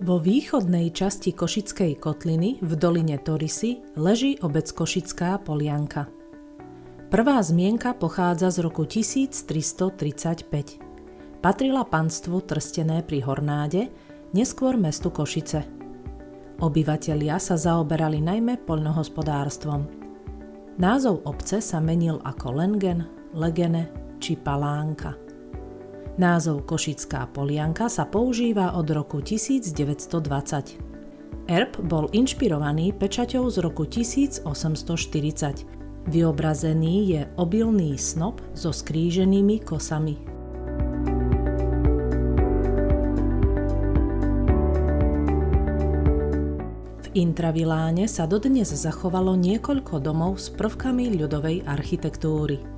Vo východnej časti Košickej kotliny v doline Torisy leží obec Košická Polianka. Prvá zmienka pochádza z roku 1335. Patrila panstvu Trstené pri Hornáde, neskôr mestu Košice. Obyvatelia sa zaoberali najmä poľnohospodárstvom. Názov obce sa menil ako Lengen, Legene či Palánka. Názov Košická Polianka sa používa od roku 1920. Erb bol inšpirovaný pečaťou z roku 1840. Vyobrazený je obilný snop so skríženými kosami. V intraviláne sa dodnes zachovalo niekoľko domov s prvkami ľudovej architektúry.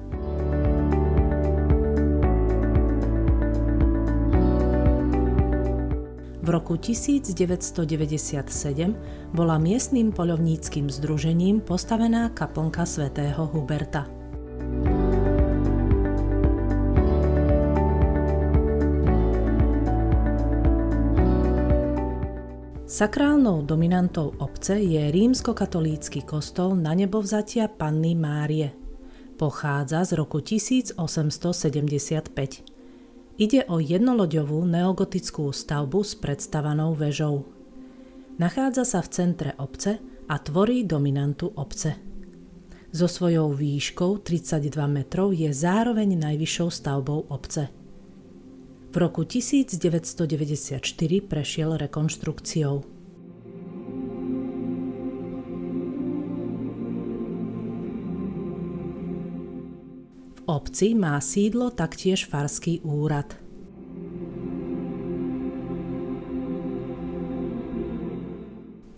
V roku 1997 bola miestnym poľovníckym združením postavená kaplnka svätého Huberta. Sakrálnou dominantou obce je rímskokatolícky kostol Nanebovzatia Panny Márie. Pochádza z roku 1875. Ide o jednoloďovú neogotickú stavbu s predstavanou vežou. Nachádza sa v centre obce a tvorí dominantu obce. So svojou výškou 32 metrov je zároveň najvyššou stavbou obce. V roku 1994 prešiel rekonštrukciou. V obci má sídlo taktiež farský úrad.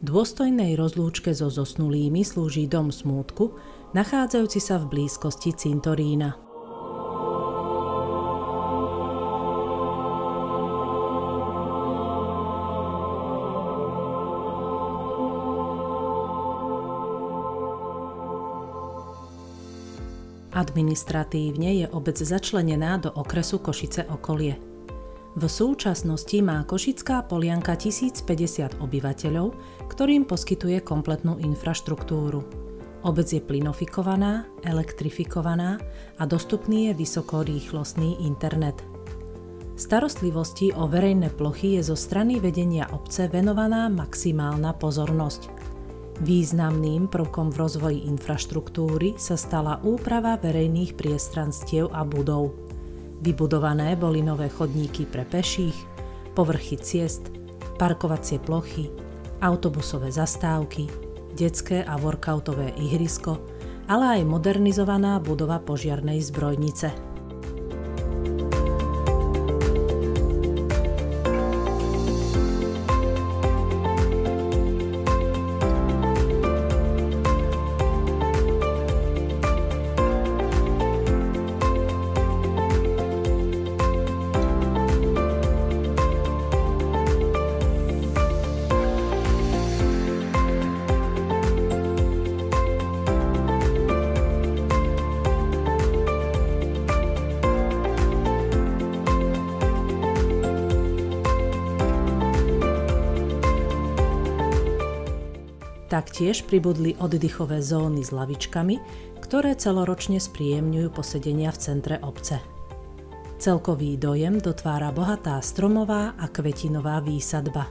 Dôstojnej rozlúčke so zosnulými slúži dom smútku, nachádzajúci sa v blízkosti cintorína. Administratívne je obec začlenená do okresu Košice okolie. V súčasnosti má Košická Polianka 1050 obyvateľov, ktorým poskytuje kompletnú infraštruktúru. Obec je plynofikovaná, elektrifikovaná a dostupný je vysokorýchlostný internet. Starostlivosti o verejné plochy je zo strany vedenia obce venovaná maximálna pozornosť. Významným prvkom v rozvoji infraštruktúry sa stala úprava verejných priestranstiev a budov. Vybudované boli nové chodníky pre peších, povrchy ciest, parkovacie plochy, autobusové zastávky, detské a workoutové ihrisko, ale aj modernizovaná budova požiarnej zbrojnice. Taktiež pribudli oddychové zóny s lavičkami, ktoré celoročne spríjemňujú posedenia v centre obce. Celkový dojem dotvára bohatá stromová a kvetinová výsadba.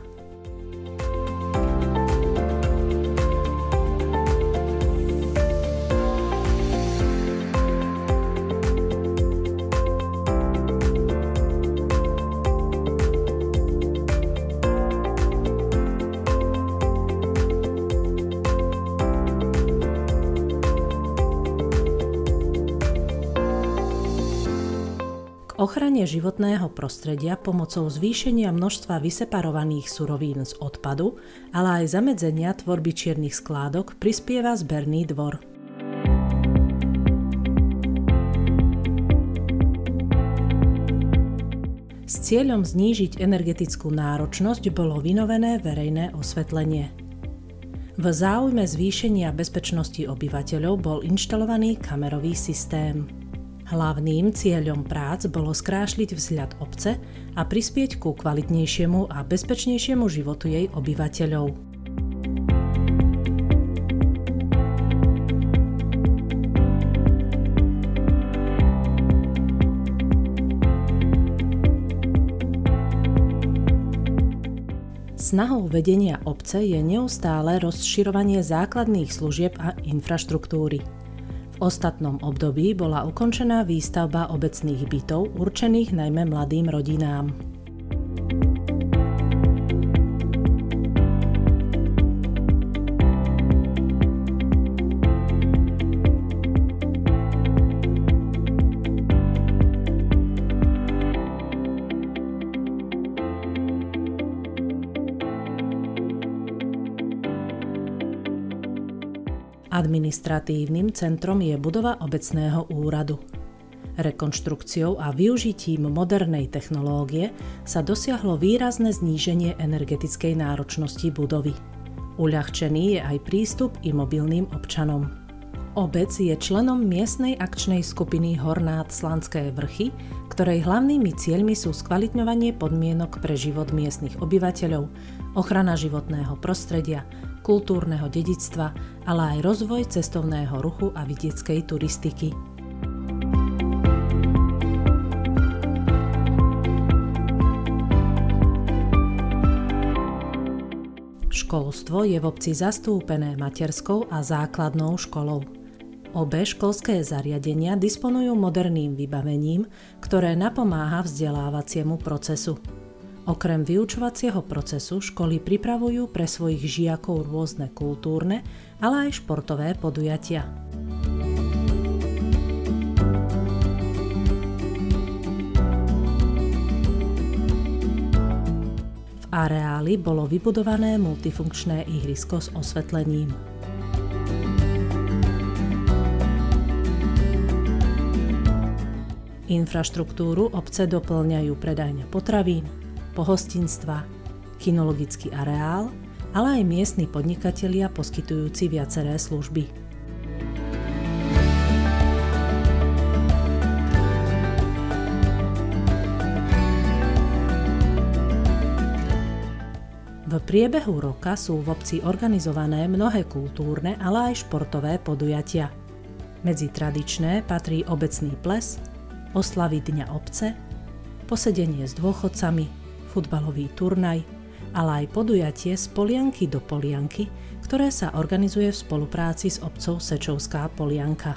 Ochrane životného prostredia pomocou zvýšenia množstva vyseparovaných surovín z odpadu, ale aj zamedzenia tvorby čiernych skládok prispieva zberný dvor. S cieľom znížiť energetickú náročnosť bolo vynovené verejné osvetlenie. V záujme zvýšenia bezpečnosti obyvateľov bol inštalovaný kamerový systém. Hlavným cieľom prác bolo skrášliť vzhľad obce a prispieť ku kvalitnejšiemu a bezpečnejšiemu životu jej obyvateľov. Snahou vedenia obce je neustále rozširovanie základných služieb a infraštruktúry. V ostatnom období bola ukončená výstavba obecných bytov určených najmä mladým rodinám. Administratívnym centrom je budova obecného úradu. Rekonštrukciou a využitím modernej technológie sa dosiahlo výrazné zníženie energetickej náročnosti budovy. Uľahčený je aj prístup imobilným občanom. Obec je členom miestnej akčnej skupiny Hornád Slanské vrchy, ktorej hlavnými cieľmi sú skvalitňovanie podmienok pre život miestnych obyvateľov, ochrana životného prostredia, kultúrneho dedičstva, ale aj rozvoj cestovného ruchu a vidieckej turistiky. Školstvo je v obci zastúpené materskou a základnou školou. Obe školské zariadenia disponujú moderným vybavením, ktoré napomáha vzdelávaciemu procesu. Okrem vyučovacieho procesu školy pripravujú pre svojich žiakov rôzne kultúrne, ale aj športové podujatia. V areáli bolo vybudované multifunkčné ihrisko s osvetlením. Infraštruktúru obce doplňajú predajne potravín, pohostinstva, kinologický areál, ale aj miestni podnikatelia poskytujúci viaceré služby. V priebehu roka sú v obci organizované mnohé kultúrne, ale aj športové podujatia. Medzi tradičné patrí obecný ples, oslavy Dňa obce, posedenie s dôchodcami, futbalový turnaj, ale aj podujatie z Polianky do Polianky, ktoré sa organizuje v spolupráci s obcou Sečovská Polianka.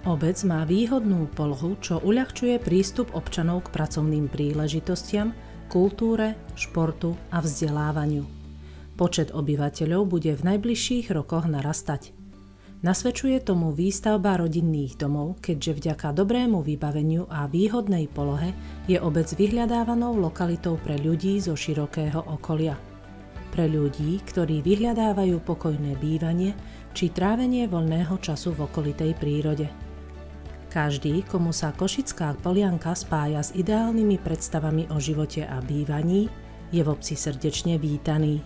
Obec má výhodnú polohu, čo uľahčuje prístup občanov k pracovným príležitostiam, kultúre, športu a vzdelávaniu. Počet obyvateľov bude v najbližších rokoch narastať. Nasvedčuje tomu výstavba rodinných domov, keďže vďaka dobrému vybaveniu a výhodnej polohe je obec vyhľadávanou lokalitou pre ľudí zo širokého okolia. Pre ľudí, ktorí vyhľadávajú pokojné bývanie či trávenie voľného času v okolitej prírode. Každý, komu sa Košická Polianka spája s ideálnymi predstavami o živote a bývaní, je v obci srdečne vítaný.